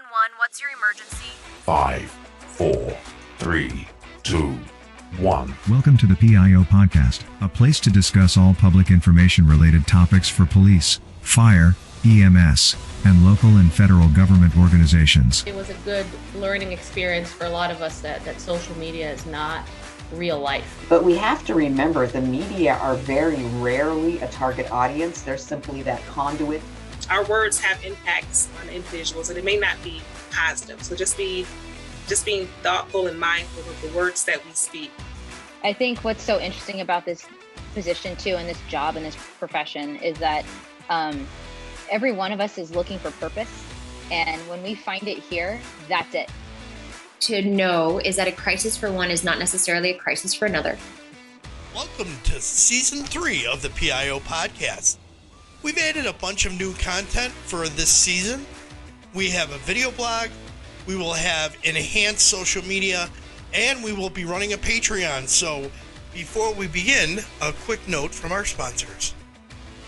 911, what's your emergency? 5, 4, 3, 2, 1. Welcome to the PIO podcast, a place to discuss all public information related topics for police, fire, EMS, and local and federal government organizations. It was a good learning experience for a lot of us that social media is not real life. But we have to remember the media are very rarely a target audience. They're simply that conduit. Our words have impacts on individuals, and it may not be positive. So just being thoughtful and mindful of the words that we speak. I think what's so interesting about this position too, and this job and this profession, is that every one of us is looking for purpose. And when we find it here, that's it. To know is that a crisis for one is not necessarily a crisis for another. Welcome to Season 3 of the PIO podcast. We've added a bunch of new content for this season. We have a video blog, we will have enhanced social media, and we will be running a Patreon. So before we begin, a quick note from our sponsors.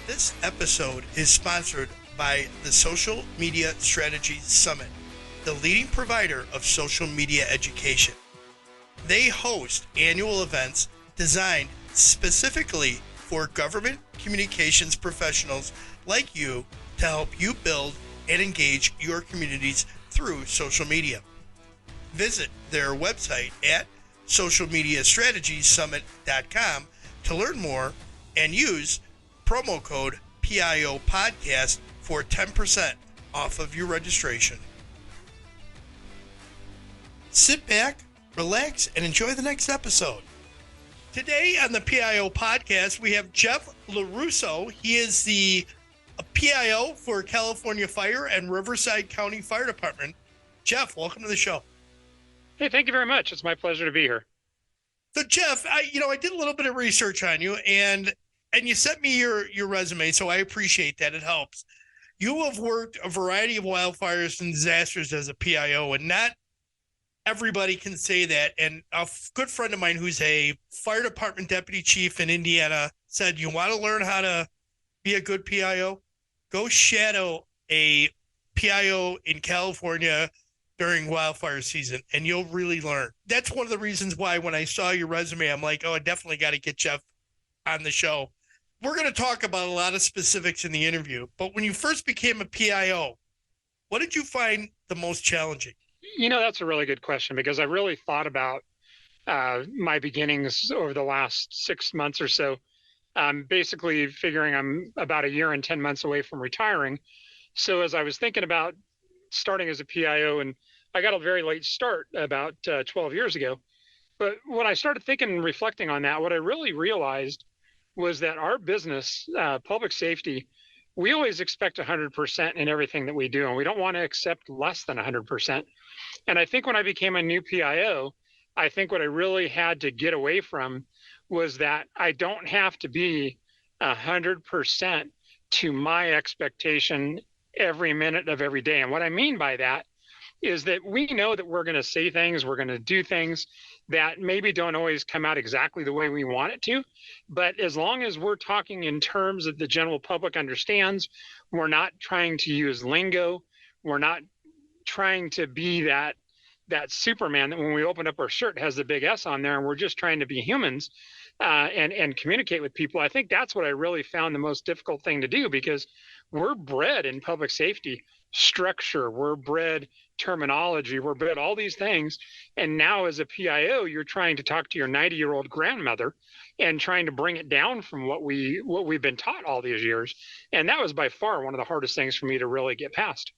This episode is sponsored by the Social Media Strategy Summit, the leading provider of social media education. They host annual events designed specifically for government communications professionals like you to help you build and engage your communities through social media. Visit their website at socialmediastrategiessummit.com to learn more and use promo code PIO podcast for 10% off of your registration. Sit back, relax, and enjoy the next episode. Today on the PIO podcast, we have Jeff LaRusso. He is the PIO for California Fire and Riverside County Fire Department. Jeff, welcome to the show. Hey, thank you very much. It's my pleasure to be here. So, Jeff, I did a little bit of research on you, and you sent me your resume, so I appreciate that. It helps. You have worked a variety of wildfires and disasters as a PIO, and not everybody can say that. And a good friend of mine who's a fire department deputy chief in Indiana said, you want to learn how to be a good PIO? Go shadow a PIO in California during wildfire season, and you'll really learn. That's one of the reasons why when I saw your resume, I'm like, oh, I definitely got to get Jeff on the show. We're going to talk about a lot of specifics in the interview, but when you first became a PIO, what did you find the most challenging? That's a really good question, because I really thought about my beginnings over the last 6 months or so. Basically figuring I'm about a year and 10 months away from retiring. So as I was thinking about starting as a PIO, and I got a very late start about 12 years ago. But when I started thinking and reflecting on that, what I really realized was that our business, public safety, we always expect 100% in everything that we do, and we don't want to accept less than 100%. And I think when I became a new PIO, I think what I really had to get away from was that I don't have to be 100% to my expectation every minute of every day. And what I mean by that is that we know that we're going to say things, we're going to do things that maybe don't always come out exactly the way we want it to. But as long as we're talking in terms that the general public understands, we're not trying to use lingo, we're not trying to be that Superman that when we open up our shirt has the big S on there, and we're just trying to be humans and communicate with people. I think that's what I really found the most difficult thing to do, because we're bred in public safety structure, we're bred terminology, we're bred all these things. And now as a PIO, you're trying to talk to your 90-year-old grandmother and trying to bring it down from what we've been taught all these years. And that was by far one of the hardest things for me to really get past.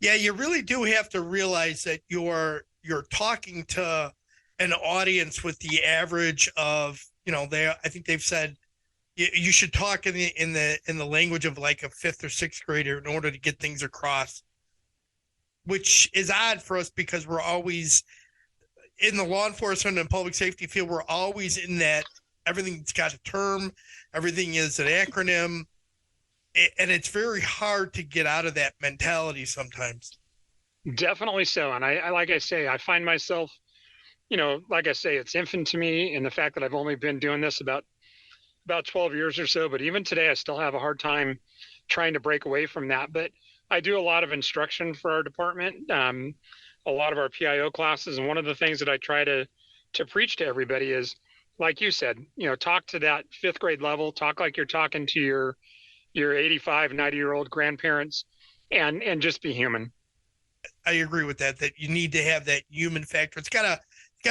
Yeah, you really do have to realize that you're talking to an audience with the average of, I think they've said you should talk in the language of like a 5th or 6th grader in order to get things across, which is odd for us because we're always in the law enforcement and public safety field. We're always in that everything's got a term, everything is an acronym. And it's very hard to get out of that mentality sometimes. Definitely so. And I like I say, I find myself, like I say, it's infant to me in the fact that I've only been doing this about 12 years or so. But even today, I still have a hard time trying to break away from that. But I do a lot of instruction for our department, a lot of our PIO classes. And one of the things that I try to preach to everybody is, like you said, talk to that 5th grade level, talk like you're talking to your 85, 90-year-old grandparents, and just be human. I agree with that you need to have that human factor. It's gotta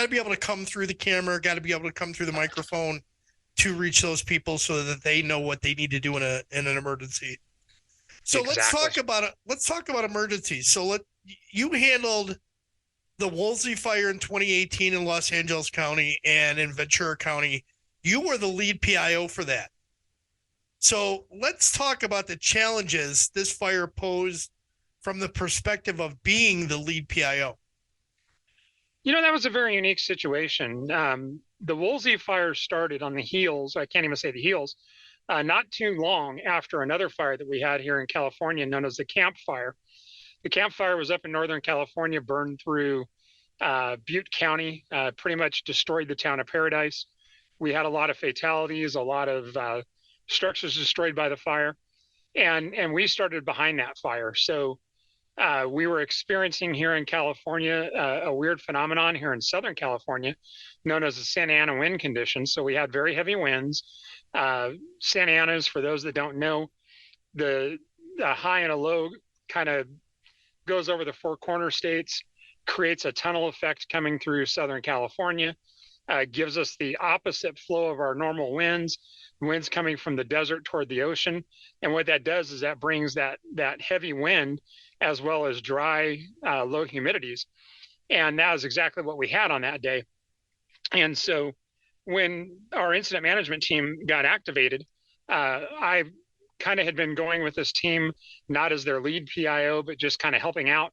be able to come through the camera, gotta be able to come through the microphone to reach those people so that they know what they need to do in an emergency. So exactly. Let's talk about emergencies. So you handled the Woolsey fire in 2018 in Los Angeles County and in Ventura County. You were the lead PIO for that. So let's talk about the challenges this fire posed from the perspective of being the lead PIO. That was a very unique situation. The Woolsey fire started on the heels, I can't even say the heels, not too long after another fire that we had here in California known as the Camp Fire. The Camp Fire was up in Northern California, burned through Butte County, pretty much destroyed the town of Paradise. We had a lot of fatalities, a lot of structures destroyed by the fire. And we started behind that fire. So we were experiencing here in California a weird phenomenon here in Southern California known as the Santa Ana wind conditions. So we had very heavy winds. Santa Ana's, for those that don't know, the high and a low kind of goes over the 4 corner states, creates a tunnel effect coming through Southern California, gives us the opposite flow of our normal winds coming from the desert toward the ocean. And what that does is that brings that heavy wind as well as dry, low humidities. And that was exactly what we had on that day. And so when our incident management team got activated, I kind of had been going with this team, not as their lead PIO, but just kind of helping out.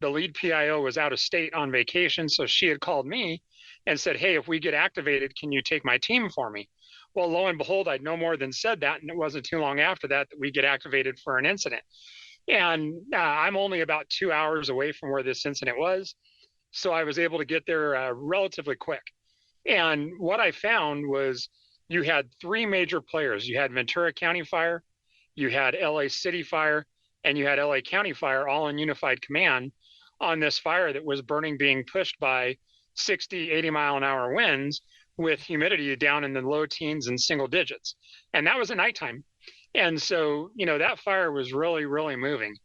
The lead PIO was out of state on vacation. So she had called me and said, hey, if we get activated, can you take my team for me? Well, lo and behold, I'd no more than said that. And it wasn't too long after that we get activated for an incident. And I'm only about 2 hours away from where this incident was. So I was able to get there relatively quick. And what I found was you had 3 major players. You had Ventura County Fire, you had LA City Fire, and you had LA County Fire, all in unified command on this fire that was burning, being pushed by 60, 80 mile an hour winds with humidity down in the low teens and single digits. And that was at nighttime. And so, that fire was really, really moving.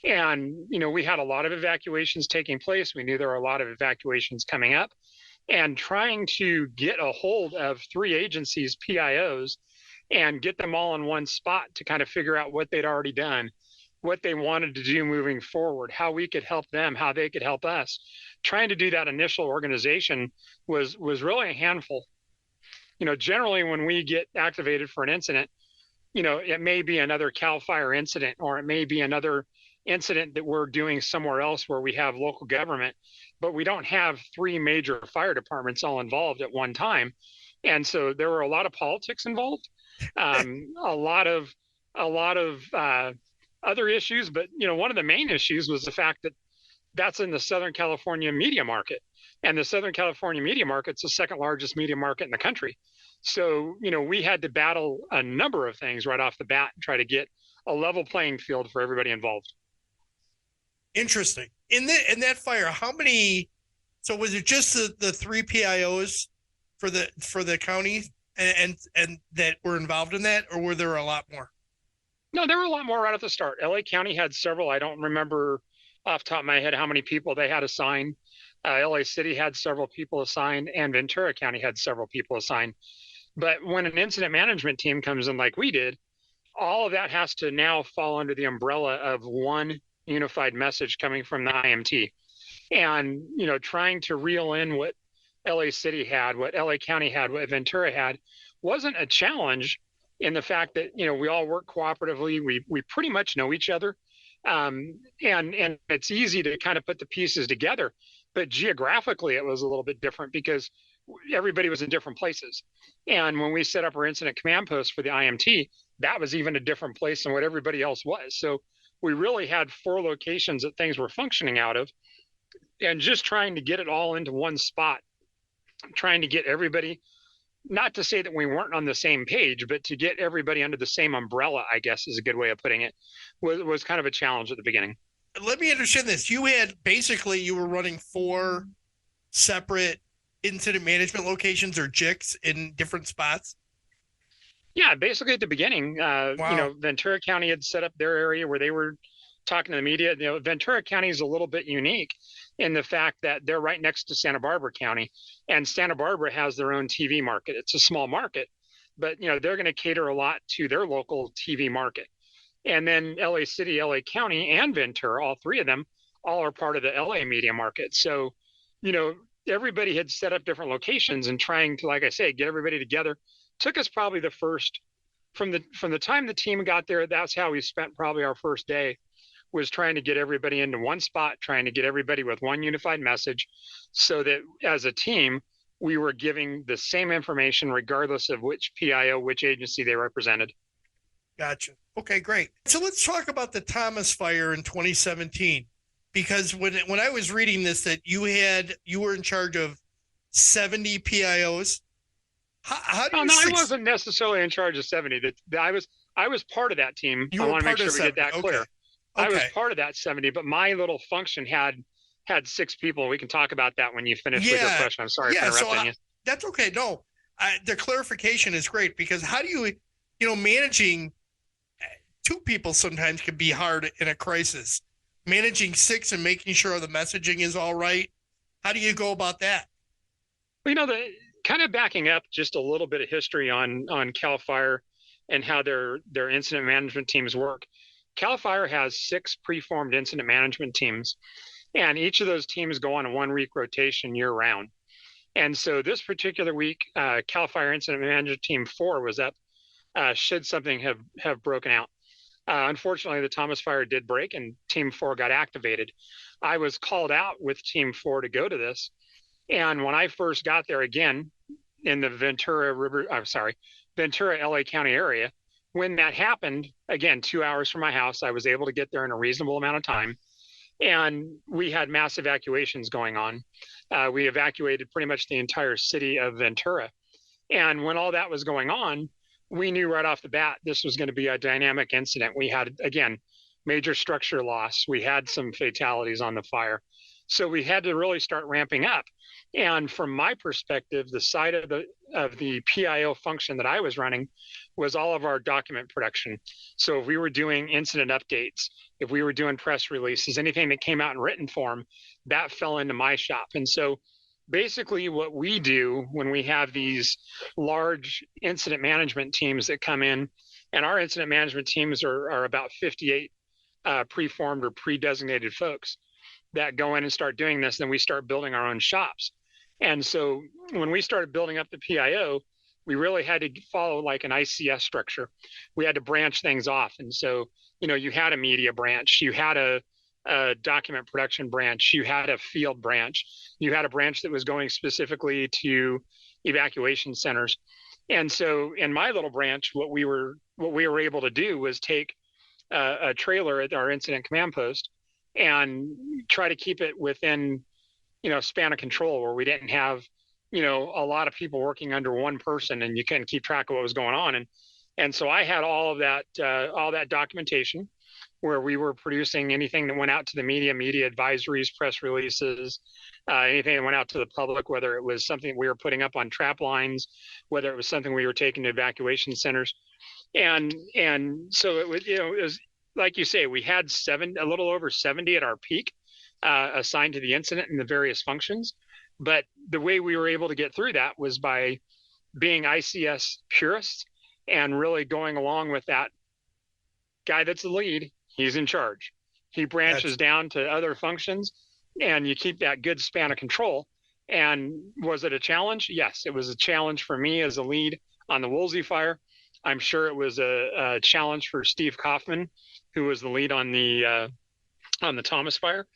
And, we had a lot of evacuations taking place. We knew there were a lot of evacuations coming up, and trying to get a hold of 3 agencies, PIOs, and get them all in one spot to kind of figure out what they'd already done, what they wanted to do moving forward, how we could help them, how they could help us. Trying to do that initial organization was really a handful. Generally when we get activated for an incident, it may be another CALFIRE incident, or it may be another incident that we're doing somewhere else where we have local government, but we don't have 3 major fire departments all involved at one time. And so there were a lot of politics involved, a lot of other issues. But, one of the main issues was the fact that that's in the Southern California media market. And the Southern California media market's the 2nd largest media market in the country. So, we had to battle a number of things right off the bat and try to get a level playing field for everybody involved. Interesting. In that fire, how many? So was it just the 3 PIOs for the county and that were involved in that, or were there a lot more? No, there were a lot more right at the start. LA County had several. I don't remember off the top of my head how many people they had assigned. LA City had several people assigned, and Ventura County had several people assigned. But when an incident management team comes in like we did, all of that has to now fall under the umbrella of one unified message coming from the IMT. And, trying to reel in what LA City had, what LA County had, what Ventura had, wasn't a challenge in the fact that, we all work cooperatively. We pretty much know each other. And it's easy to kind of put the pieces together. But geographically, it was a little bit different because everybody was in different places. And when we set up our incident command post for the IMT, that was even a different place than what everybody else was. So we really had 4 locations that things were functioning out of, and just trying to get it all into one spot, trying to get everybody, not to say that we weren't on the same page, but to get everybody under the same umbrella, I guess is a good way of putting it, was kind of a challenge at the beginning. Let me understand this. You were running 4 separate incident management locations or JICs in different spots? Yeah, basically at the beginning, Wow. Ventura County had set up their area where they were talking to the media. Ventura County is a little bit unique in the fact that they're right next to Santa Barbara County, and Santa Barbara has their own TV market. It's a small market, but they're going to cater a lot to their local TV market. And then LA City, LA County, and Ventura, all 3 of them, all are part of the LA media market. So, everybody had set up different locations and trying to, like I say, get everybody together. Took us probably the first, from the time the team got there, that's how we spent probably our first day, was trying to get everybody into one spot, trying to get everybody with one unified message, so that as a team, we were giving the same information regardless of which PIO, which agency they represented. Gotcha. Okay, great. So let's talk about the Thomas fire in 2017, because when I was reading this, that you were in charge of 70 PIOs. How do you? No, I wasn't necessarily in charge of 70. I was part of that team. I want to make sure we get that clear. Okay. I was part of that 70, but my little function had 6 people. We can talk about that when you finish with your question. I'm sorry for interrupting you. That's okay. No, the clarification is great, because how do you, managing 2 people sometimes can be hard in a crisis. Managing 6 and making sure the messaging is all right. How do you go about that? Well, kind of backing up just a little bit of history on CALFIRE and how their incident management teams work. CALFIRE has 6 preformed incident management teams, and each of those teams go on a 1-week rotation year round. And so this particular week, CALFIRE Incident Management Team 4 was up should something have broken out. Unfortunately, the Thomas Fire did break and Team 4 got activated. I was called out with Team 4 to go to this. And when I first got there, again, in the Ventura, LA County area, when that happened, again, 2 hours from my house, I was able to get there in a reasonable amount of time. And we had mass evacuations going on. We evacuated pretty much the entire city of Ventura. And when all that was going on, we knew right off the bat this was going to be a dynamic incident. We had, again, major structure loss. We had some fatalities on the fire. So we had to really start ramping up. And from my perspective, the side of the PIO function that I was running was all of our document production. So if we were doing incident updates, if we were doing press releases, anything that came out in written form, that fell into my shop. And so basically what we do when we have these large incident management teams that come in, and our incident management teams are about 58 preformed or pre-designated folks that go in and start doing this, then we start building our own shops. And so when we started building up the PIO, we really had to follow like an ICS structure. We had to branch things off. And so, you had a media branch, you had a document production branch, you had a field branch, you had a branch that was going specifically to evacuation centers. And so in my little branch, what we were able to do was take a trailer at our incident command post and try to keep it within, span of control, where we didn't have, a lot of people working under one person and you couldn't keep track of what was going on. And so I had all that documentation where we were producing anything that went out to the media advisories, press releases, anything that went out to the public, whether it was something we were putting up on trap lines, whether it was something we were taking to evacuation centers. And so it was like you say, we had a little over 70 at our peak assigned to the incident and the various functions. But the way we were able to get through that was by being ICS purists and really going along with that guy that's the lead. He's in charge. He branches down to other functions, and you keep that good span of control. And was it a challenge? Yes, it was a challenge for me as a lead on the Woolsey fire. I'm sure it was a challenge for Steve Kaufman, who was the lead on the Thomas fire.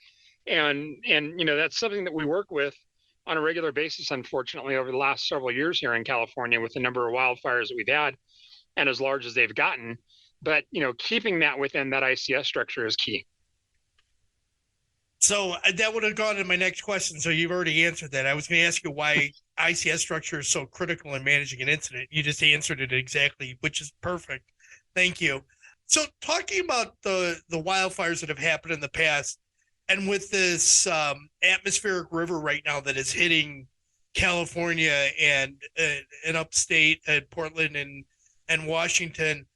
And that's something that we work with on a regular basis, unfortunately, over the last several years here in California with the number of wildfires that we've had and as large as they've gotten. But, keeping that within that ICS structure is key. So that would have gone to my next question. So you've already answered that. I was going to ask you why ICS structure is so critical in managing an incident. You just answered it exactly, which is perfect. Thank you. So talking about the wildfires that have happened in the past, and with this atmospheric river right now that is hitting California and upstate at Portland and Washington,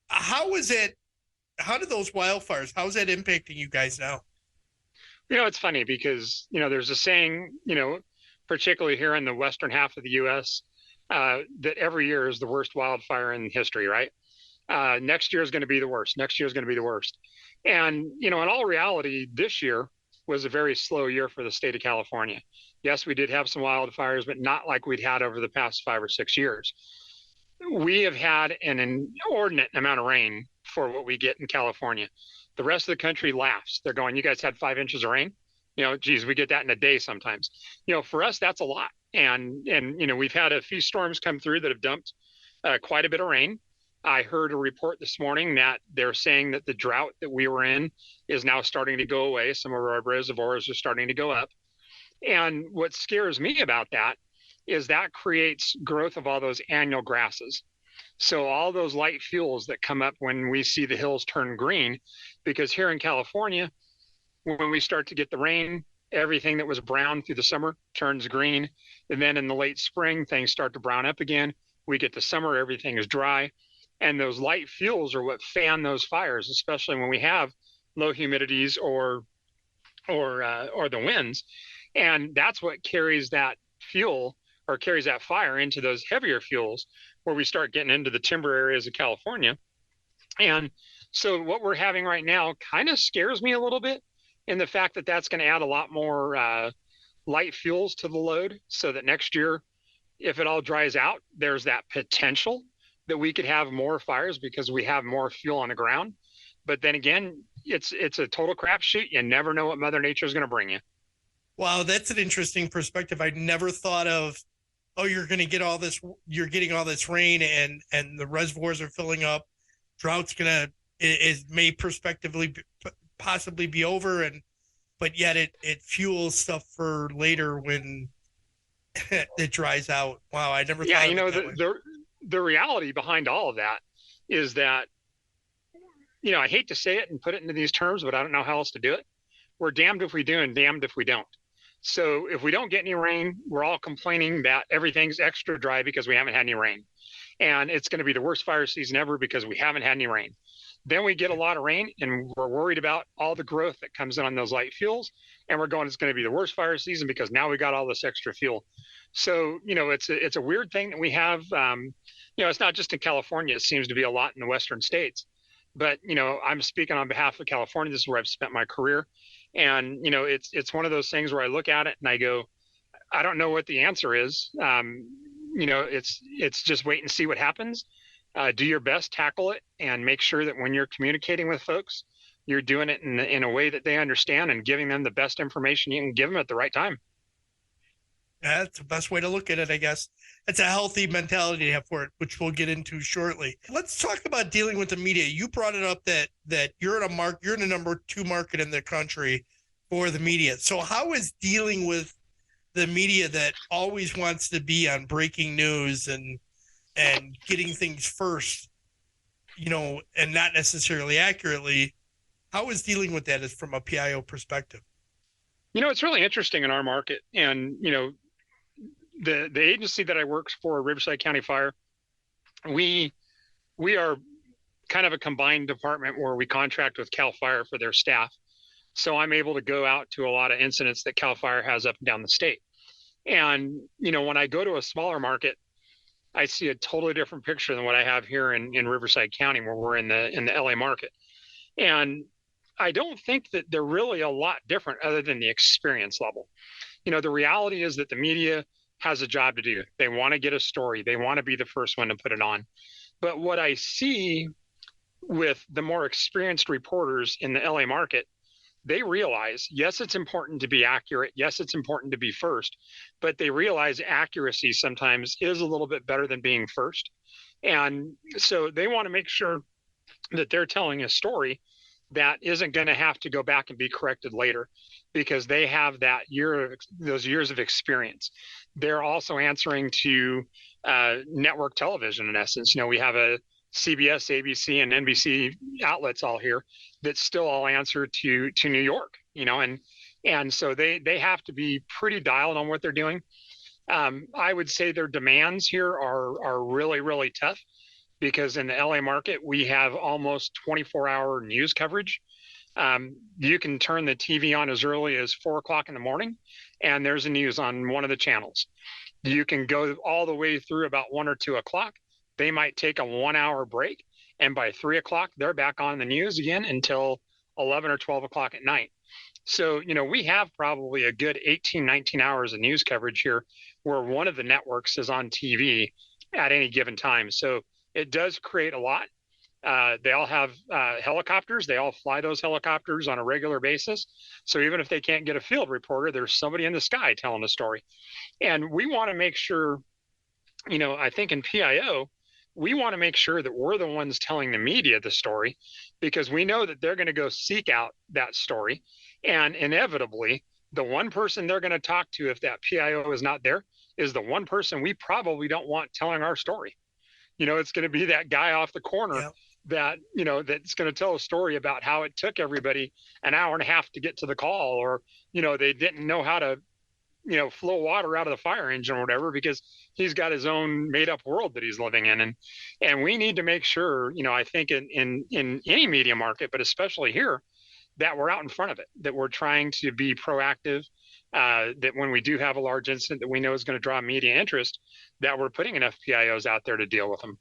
how do those wildfires, how is that impacting you guys now? It's funny because, there's a saying, particularly here in the western half of the U.S., that every year is the worst wildfire in history, right? Next year is going to be the worst. Next year is going to be the worst. And, in all reality, this year was a very slow year for the state of California. Yes, we did have some wildfires, but not like we'd had over the past 5 or 6 years. We have had an inordinate amount of rain for what we get in California. The rest of the country laughs. They're going, you guys had 5 inches of rain? Geez, we get that in a day sometimes. For us, that's a lot. And we've had a few storms come through that have dumped quite a bit of rain. I heard a report this morning that they're saying that the drought that we were in is now starting to go away. Some of our reservoirs are starting to go up. And what scares me about that is that creates growth of all those annual grasses. So all those light fuels that come up when we see the hills turn green, because here in California, when we start to get the rain, everything that was brown through the summer turns green. And then in the late spring, things start to brown up again. We get the summer, everything is dry. And those light fuels are what fan those fires, especially when we have low humidities or the winds. And that's what carries that fuel or carries that fire into those heavier fuels where we start getting into the timber areas of California. And so what we're having right now kind of scares me a little bit in the fact that that's going to add a lot more light fuels to the load, so that next year, if it all dries out, there's that potential that we could have more fires because we have more fuel on the ground. But then again, it's a total crapshoot. You never know what Mother Nature is going to bring you. Wow, that's an interesting perspective. I never thought of, you're getting all this rain and the reservoirs are filling up. Drought's may prospectively possibly be over, but yet it fuels stuff for later when it dries out. Wow, I never thought of it that way. The reality behind all of that is that, I hate to say it and put it into these terms, but I don't know how else to do it. We're damned if we do and damned if we don't. So if we don't get any rain, we're all complaining that everything's extra dry because we haven't had any rain. And it's going to be the worst fire season ever because we haven't had any rain. Then we get a lot of rain and we're worried about all the growth that comes in on those light fuels. And we're going, it's going to be the worst fire season because now we got all this extra fuel. So, it's a weird thing that we have. It's not just in California. It seems to be a lot in the Western states. But, I'm speaking on behalf of California. This is where I've spent my career. And, it's one of those things where I look at it and I go, I don't know what the answer is. It's just wait and see what happens. Do your best, tackle it, and make sure that when you're communicating with folks, you're doing it in a way that they understand and giving them the best information you can give them at the right time. Yeah, that's the best way to look at it, I guess. It's a healthy mentality to have for it, which we'll get into shortly. Let's talk about dealing with the media. You brought it up that you're in a number 2 market in the country for the media. So how is dealing with the media that always wants to be on breaking news and getting things first, and not necessarily accurately, how is dealing with that as from a PIO perspective? It's really interesting in our market. And, the agency that I work for, Riverside County Fire, we are kind of a combined department where we contract with CALFIRE for their staff. So I'm able to go out to a lot of incidents that CALFIRE has up and down the state. And, when I go to a smaller market, I see a totally different picture than what I have here in Riverside County, where we're in the LA market. And I don't think that they're really a lot different other than the experience level. The reality is that the media has a job to do. They want to get a story. They want to be the first one to put it on. But what I see with the more experienced reporters in the LA market, they realize, yes, it's important to be accurate. Yes, it's important to be first, but they realize accuracy sometimes is a little bit better than being first. And so they want to make sure that they're telling a story that isn't going to have to go back and be corrected later. because they have those years of experience. They're also answering to network television in essence. We have a CBS, ABC, and NBC outlets all here that still all answer to New York, and so they have to be pretty dialed on what they're doing. I would say their demands here are really, really tough, because in the LA market, we have almost 24-hour news coverage. You can turn the TV on as early as 4 o'clock in the morning, and there's a news on one of the channels. You can go all the way through about 1 or 2 o'clock. They might take a 1-hour break, and by 3 o'clock, they're back on the news again until 11 or 12 o'clock at night. So, we have probably a good 18, 19 hours of news coverage here, where one of the networks is on TV at any given time. So it does create a lot. They all have helicopters. They all fly those helicopters on a regular basis. So even if they can't get a field reporter, there's somebody in the sky telling the story. And we want to make sure, I think in PIO, we want to make sure that we're the ones telling the media the story, because we know that they're going to go seek out that story. And inevitably, the one person they're going to talk to if that PIO is not there is the one person we probably don't want telling our story. It's going to be that guy off the corner. Yep. That, that's going to tell a story about how it took everybody an hour and a half to get to the call, or, they didn't know how to, flow water out of the fire engine or whatever, because he's got his own made up world that he's living in. And we need to make sure, I think in any media market, but especially here, that we're out in front of it, that we're trying to be proactive, that when we do have a large incident that we know is going to draw media interest, that we're putting enough PIOs out there to deal with them.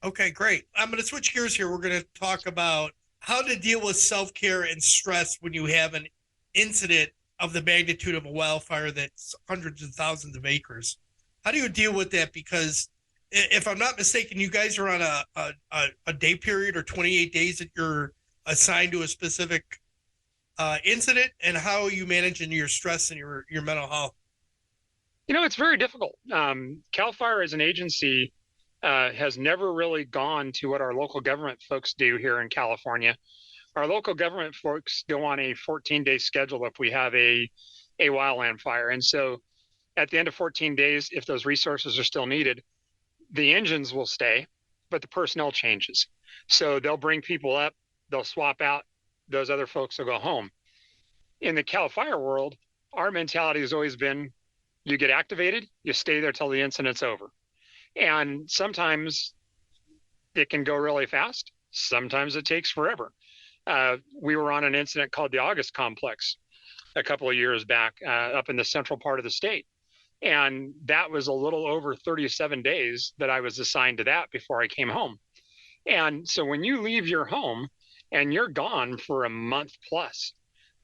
Okay, great. I'm going to switch gears here. We're going to talk about how to deal with self-care and stress when you have an incident of the magnitude of a wildfire that's hundreds and thousands of acres. How do you deal with that? Because if I'm not mistaken, you guys are on a day period or 28 days that you're assigned to a specific incident, and how are you managing your stress and your mental health? It's very difficult. CALFIRE as an agency has never really gone to what our local government folks do here in California. Our local government folks go on a 14-day schedule if we have a wildland fire. And so at the end of 14 days, if those resources are still needed, the engines will stay, but the personnel changes. So they'll bring people up, they'll swap out, those other folks will go home. In the CALFIRE world, our mentality has always been, you get activated, you stay there till the incident's over. And sometimes it can go really fast. Sometimes it takes forever. We were on an incident called the August Complex a couple of years back up in the central part of the state. And that was a little over 37 days that I was assigned to that before I came home. And so when you leave your home and you're gone for a month plus,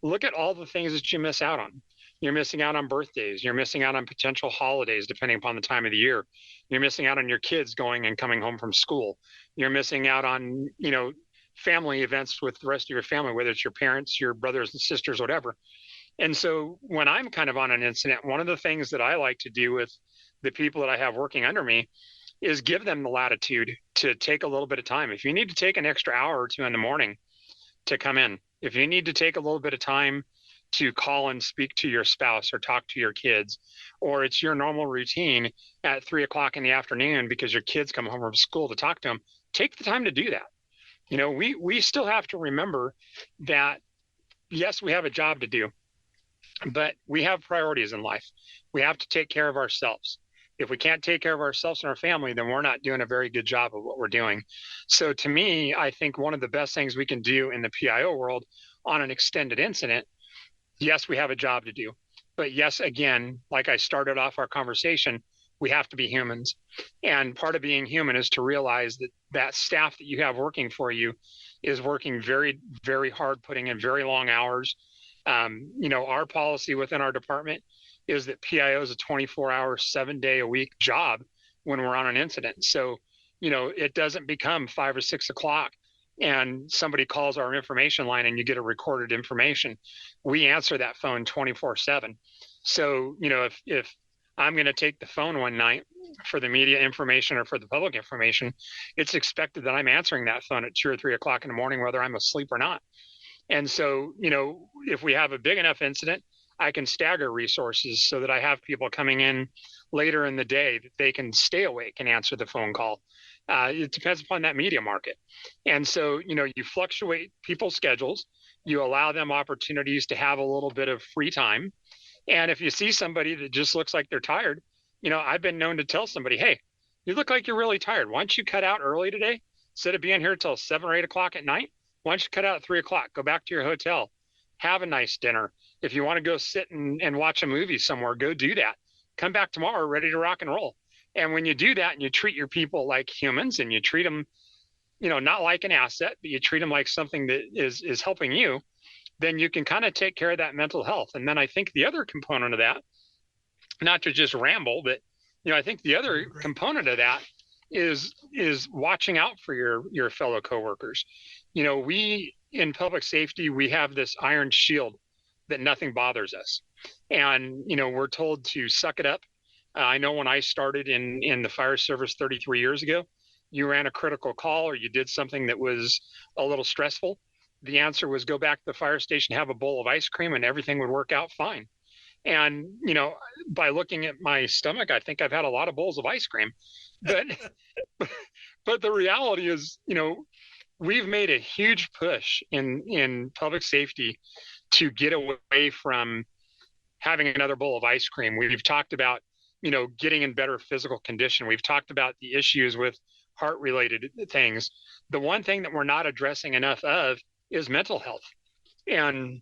look at all the things that you miss out on. You're missing out on birthdays. You're missing out on potential holidays, depending upon the time of the year. You're missing out on your kids going and coming home from school. You're missing out on, family events with the rest of your family, whether it's your parents, your brothers and sisters, whatever. And so when I'm kind of on an incident, one of the things that I like to do with the people that I have working under me is give them the latitude to take a little bit of time. If you need to take an extra hour or two in the morning to come in, if you need to take a little bit of time to call and speak to your spouse or talk to your kids, or it's your normal routine at 3 o'clock in the afternoon because your kids come home from school to talk to them, take the time to do that. We still have to remember that, yes, we have a job to do, but we have priorities in life. We have to take care of ourselves. If we can't take care of ourselves and our family, then we're not doing a very good job of what we're doing. So to me, I think one of the best things we can do in the PIO world on an extended incident, yes, we have a job to do. But yes, again, like I started off our conversation, we have to be humans. And part of being human is to realize that that staff that you have working for you is working very, very hard, putting in very long hours. Our policy within our department is that PIO is a 24-hour, 7-day-a-week job when we're on an incident. So, it doesn't become 5 or 6 o'clock and somebody calls our information line and you get a recorded information. We answer that phone 24/7. So, if I'm going to take the phone one night for the media information or for the public information, it's expected that I'm answering that phone at 2 or 3 o'clock in the morning, whether I'm asleep or not. And so, if we have a big enough incident, I can stagger resources so that I have people coming in later in the day that they can stay awake and answer the phone call. It depends upon that media market. And so, you fluctuate people's schedules, you allow them opportunities to have a little bit of free time. And if you see somebody that just looks like they're tired, I've been known to tell somebody, hey, you look like you're really tired. Why don't you cut out early today? Instead of being here till 7 or 8 o'clock at night, why don't you cut out at 3 o'clock? Go back to your hotel, have a nice dinner. If you want to go sit and watch a movie somewhere, go do that. Come back tomorrow ready to rock and roll. And when you do that and you treat your people like humans and you treat them, not like an asset, but you treat them like something that is helping you, then you can kind of take care of that mental health. And then I think the other component of that, not to just ramble, but I think the other component of that is watching out for your fellow coworkers. We in public safety, we have this iron shield that nothing bothers us. And, we're told to suck it up. I know when I started in the fire service 33 years ago, you ran a critical call or you did something that was a little stressful. The answer was go back to the fire station, have a bowl of ice cream, and everything would work out fine. And, by looking at my stomach, I think I've had a lot of bowls of ice cream. But but the reality is, we've made a huge push in public safety to get away from having another bowl of ice cream. We've talked about, getting in better physical condition. We've talked about the issues with heart-related things. The one thing that we're not addressing enough of is mental health. And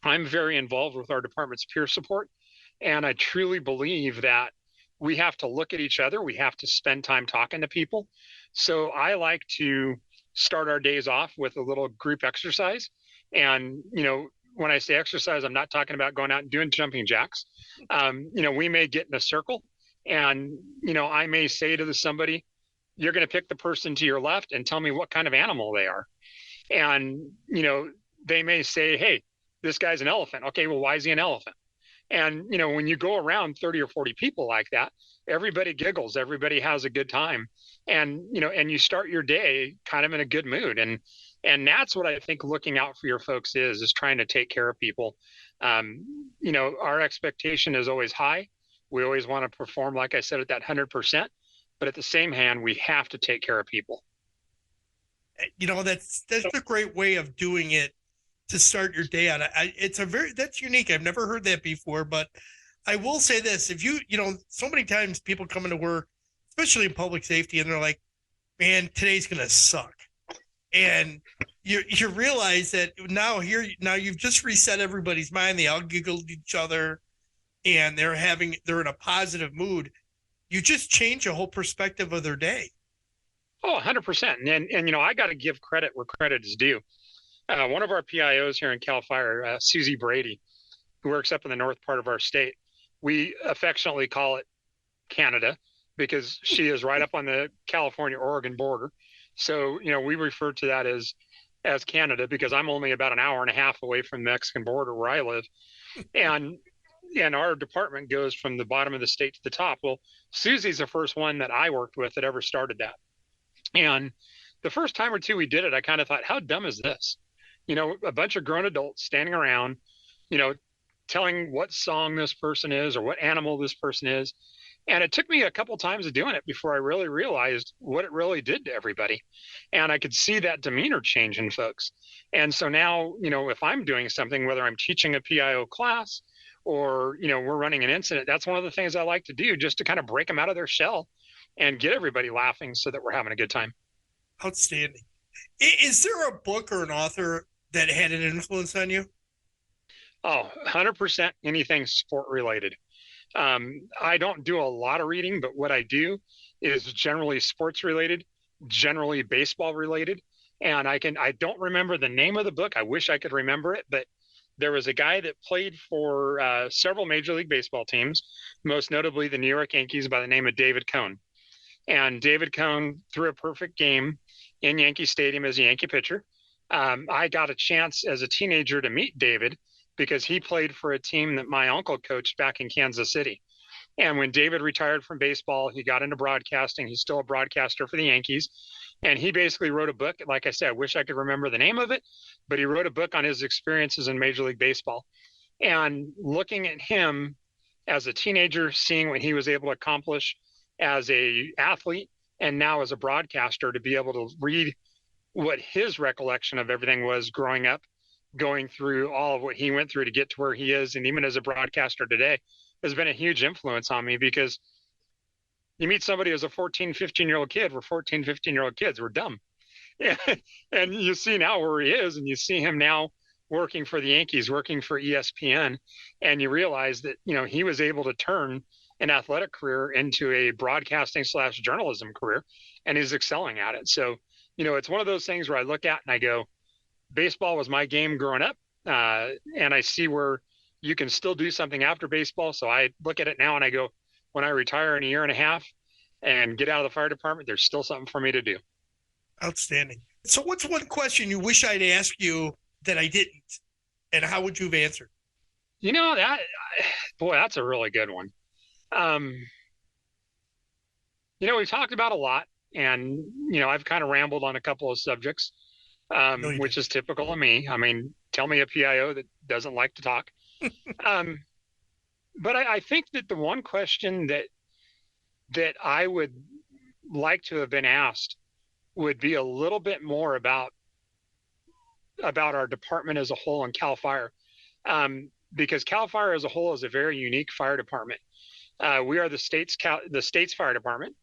I'm very involved with our department's peer support. And I truly believe that we have to look at each other. We have to spend time talking to people. So I like to start our days off with a little group exercise. And, when I say exercise, I'm not talking about going out and doing jumping jacks. We may get in a circle and, I may say to somebody, you're going to pick the person to your left and tell me what kind of animal they are. And, they may say, hey, this guy's an elephant. Okay, well, why is he an elephant? And, when you go around 30 or 40 people like that, everybody giggles, everybody has a good time. And, and you start your day kind of in a good mood. And that's what I think looking out for your folks is trying to take care of people. Our expectation is always high. We always want to perform, like I said, at that 100%. But at the same hand, we have to take care of people. That's a great way of doing it to start your day out. That's unique. I've never heard that before, but I will say this. If so many times people come into work, especially in public safety, and they're like, man, today's going to suck. And you realize that now you've just reset everybody's mind. They all giggled at each other and they're in a positive mood. You just change the whole perspective of their day. Oh, 100%. And I got to give credit where credit is due. One of our PIOs here in CALFIRE, Susie Brady, who works up in the north part of our state, we affectionately call it Canada because she is right up on the California-Oregon border. So, we refer to that as Canada because I'm only about an hour and a half away from the Mexican border where I live. And our department goes from the bottom of the state to the top. Well, Susie's the first one that I worked with that ever started that. And the first time or two we did it, I kind of thought, how dumb is this? A bunch of grown adults standing around, telling what song this person is or what animal this person is. And it took me a couple times of doing it before I really realized what it really did to everybody. And I could see that demeanor change in folks. And so now, if I'm doing something, whether I'm teaching a PIO class or, we're running an incident, that's one of the things I like to do just to kind of break them out of their shell and get everybody laughing so that we're having a good time. Outstanding. Is there a book or an author that had an influence on you? Oh, 100% anything sport related. I don't do a lot of reading, but what I do is generally sports related, generally baseball related. And I don't remember the name of the book. I wish I could remember it, but there was a guy that played for several Major League Baseball teams, most notably the New York Yankees, by the name of David Cone. And David Cone threw a perfect game in Yankee Stadium as a Yankee pitcher. I got a chance as a teenager to meet David because he played for a team that my uncle coached back in Kansas City. And when David retired from baseball, he got into broadcasting. He's still a broadcaster for the Yankees. And he basically wrote a book. Like I said, I wish I could remember the name of it, but he wrote a book on his experiences in Major League Baseball. And looking at him as a teenager, seeing what he was able to accomplish as a athlete and now as a broadcaster, to be able to read what his recollection of everything was growing up, going through all of what he went through to get to where he is, and even as a broadcaster today, has been a huge influence on me. Because you meet somebody as a 14, 15-year-old kid. We're 14, 15-year-old kids. We're dumb. And you see now where he is, and you see him now working for the Yankees, working for ESPN, and you realize that, he was able to turn an athletic career into a broadcasting / journalism career, and he's excelling at it. So, it's one of those things where I look at and I go, baseball was my game growing up, and I see where you can still do something after baseball. So I look at it now and I go, when I retire in a year and a half and get out of the fire department, there's still something for me to do. Outstanding. So what's one question you wish I'd ask you that I didn't, and how would you have answered? That's a really good one. We've talked about a lot, and, I've kind of rambled on a couple of subjects, which is typical of me. I mean, tell me a PIO that doesn't like to talk. But I think that the one question that I would like to have been asked would be a little bit more about our department as a whole and CALFIRE, because CALFIRE as a whole is a very unique fire department. We are the state's fire department.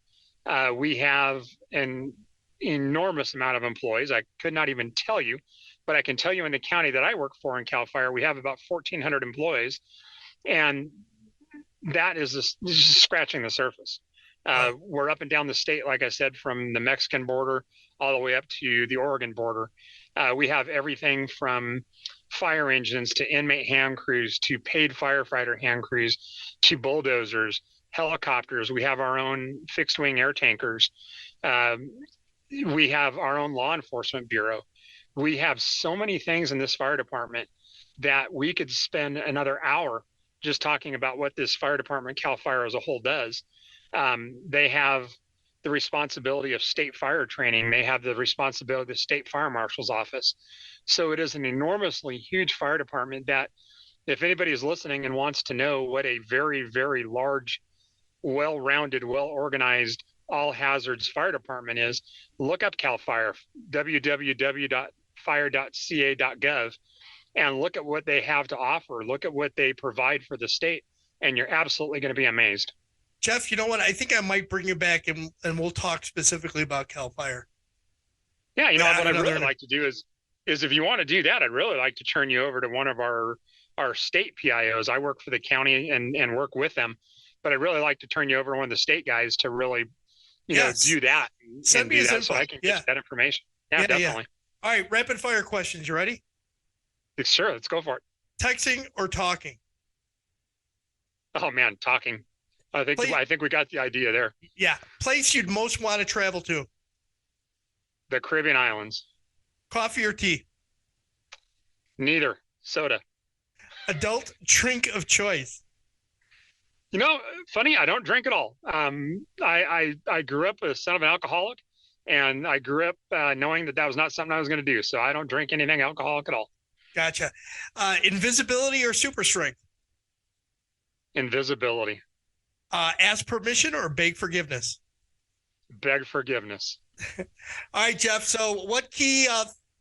We have an enormous amount of employees. I could not even tell you, but I can tell you in the county that I work for in CALFIRE, we have about 1,400 employees, and that is just scratching the surface. We're up and down the state, like I said, from the Mexican border all the way up to the Oregon border. We have everything from fire engines to inmate hand crews to paid firefighter hand crews to bulldozers, helicopters. We have our own fixed wing air tankers. We have our own law enforcement bureau. We have so many things in this fire department that we could spend another hour just talking about what this fire department, CALFIRE as a whole, does. They have the responsibility of state fire training. They have the responsibility of the state fire marshal's office. So it is an enormously huge fire department that, if anybody is listening and wants to know what a very, very large, well-rounded, well-organized, all-hazards fire department is, look up CALFIRE, www.fire.ca.gov, and look at what they have to offer. Look at what they provide for the state, and you're absolutely going to be amazed. Jeff, you know what? I think I might bring you back and we'll talk specifically about CALFIRE. Yeah, what I'd really like to do is if you want to do that, I'd really like to turn you over to one of our state PIOs. I work for the county and work with them, but I'd really like to turn you over to one of the state guys to really, do that. Send me his info. So I can get that information. Yeah, definitely. All right, rapid fire questions. You ready? Sure, let's go for it. Texting or talking? Oh man, talking. I think we got the idea there. Yeah. Place you'd most want to travel to? The Caribbean islands. Coffee or tea? Neither. Soda. Adult drink of choice? Funny, I don't drink at all. I grew up a son of an alcoholic, and I grew up knowing that was not something I was going to do. So I don't drink anything alcoholic at all. Gotcha. Invisibility or super strength? Invisibility. Ask permission or beg forgiveness? Beg forgiveness. All right, Jeff. So what key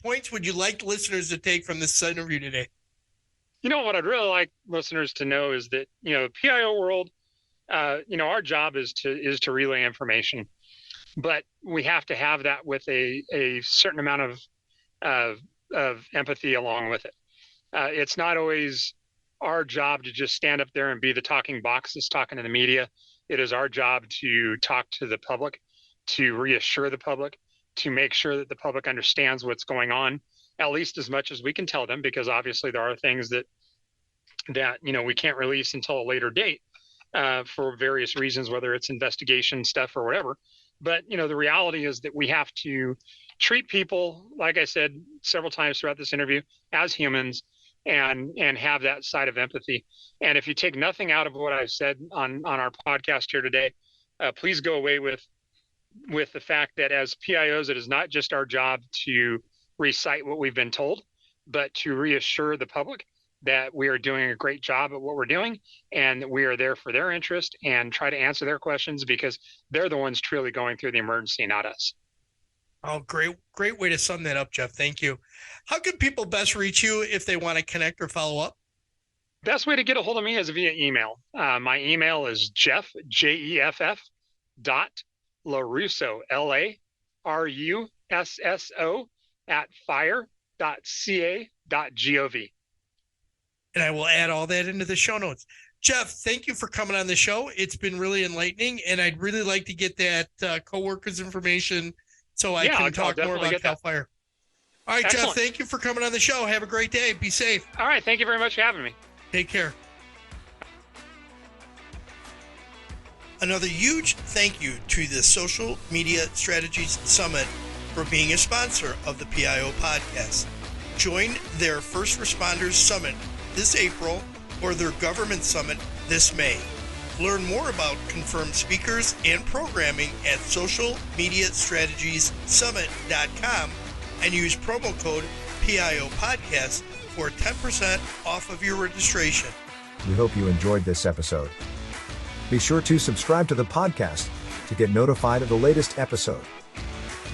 points would you like listeners to take from this interview today? What I'd really like listeners to know is that, PIO world, our job is to relay information, but we have to have that with a certain amount of empathy along with it. It's not always our job to just stand up there and be the talking box that's talking to the media. It is our job to talk to the public, to reassure the public, to make sure that the public understands what's going on, at least as much as we can tell them, because obviously there are things that we can't release until a later date for various reasons, whether it's investigation stuff or whatever. But the reality is that we have to treat people, like I said several times throughout this interview, as humans, and have that side of empathy. And if you take nothing out of what I've said on our podcast here today, please go away with with the fact that as PIOs, it is not just our job to recite what we've been told, but to reassure the public that we are doing a great job at what we're doing, and that we are there for their interest and try to answer their questions, because they're the ones truly going through the emergency, not us. Oh, great way to sum that up, Jeff. Thank you. How can people best reach you if they want to connect or follow up? Best way to get a hold of me is via email. My email is Jeff, Jeff, LaRusso, LaRusso @fire.ca.gov. And I will add all that into the show notes. Jeff, thank you for coming on the show. It's been really enlightening, and I'd really like to get that coworkers information so I can talk more about CALFIRE. All right, Excellent. Jeff, thank you for coming on the show. Have a great day. Be safe. All right. Thank you very much for having me. Take care. Another huge thank you to the Social Media Strategies Summit for being a sponsor of the PIO podcast. Join their First Responders Summit this April or their Government Summit this May. Learn more about confirmed speakers and programming at socialmediastrategiessummit.com and use promo code PIO podcast for 10% off of your registration. We hope you enjoyed this episode. Be sure to subscribe to the podcast to get notified of the latest episode.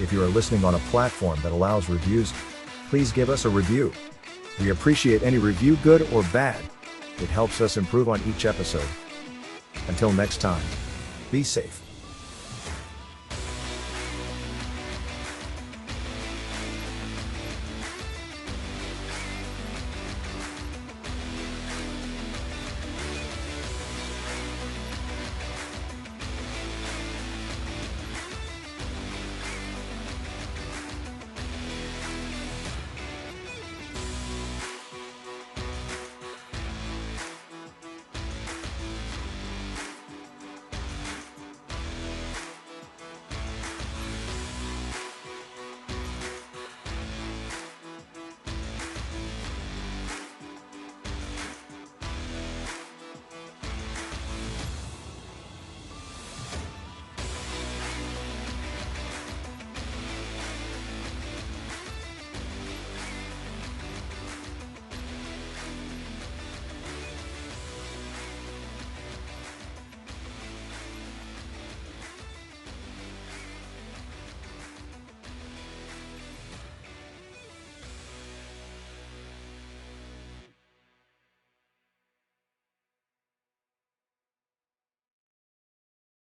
If you are listening on a platform that allows reviews, please give us a review. We appreciate any review, good or bad. It helps us improve on each episode. Until next time, be safe.